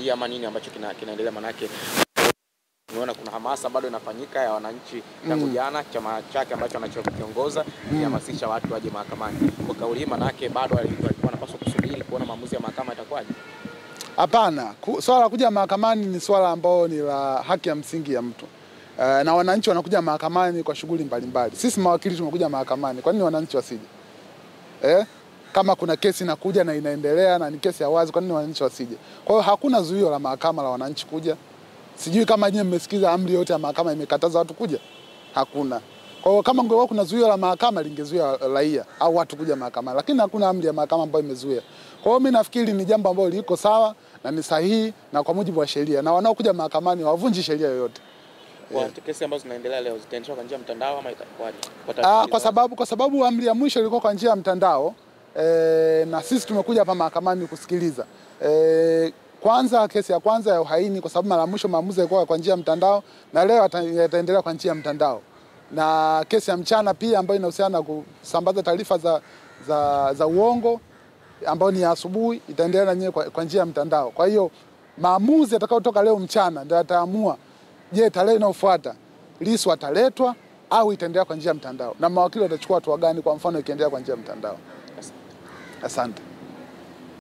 ama nini ambacho kinaendelea manake unaona kuna hamasa bado inafanyika ya wananchi tangu jana chama chake ambacho anachokiongoza kuhamasisha watu waje mahakamani. Kwa kauli manake bado walikuwa wanapaswa kusubiri kuona maamuzi ya mahakama itakuwaje? Hapana, swala la kuja mahakamani ni swala ambalo ni la haki ya msingi ya mtu. Na wananchi wanakuja mahakamani kwa shughuli mbalimbali. Sisi mawakili tunakuja mahakamani, kwa nini wananchi wasije? Kama kuna kesi inakuja na inaendelea na ni kesi ya wazi, kwa nini wananchi wasije? Kwa hiyo hakuna zuio la mahakama la wananchi kuja. Sijui kama nyinyi mmesikiza amri yote ya mahakama imekataza watu kuja? Hakuna. Kwa hiyo kama ungekuwa kuna zuio la mahakama lingezuia raia au watu kuja mahakamani, lakini hakuna amri ya mahakama ambayo imezuia. Kwa hiyo mimi nafikiri ni jambo ambalo liko sawa na ni sahihi na kwa mujibu wa sheria, na wanaokuja mahakamani hawavunji sheria yoyote. Kwa kesi ambazo zinaendelea leo zitaendeshwa kwa njia ya mtandao ama itakuwaje? Kwa sababu amri ya mwisho ilikuwa kwa njia ya mtandao, na sisi tumekuja hapa mahakamani kusikiliza. Kwanza kesi ya kwanza ya uhaini, kwa sababu mara mwisho maamuzi yalikuwa kwa njia ya mtandao na leo yataendelea kwa njia ya mtandao. Na kesi ya mchana pia ambayo inahusiana na kusambaza taarifa za uongo ambayo ni ya asubuhi itaendelea na nyewe kwa njia ya mtandao. Kwa hiyo maamuzi yatakayotoka leo mchana ndio yataamua je, tarehe inayofuata Lissu ataletwa au itaendelea kwa njia ya mtandao, na mawakili watachukua hatua gani kwa mfano ikiendelea kwa njia ya mtandao. Asante.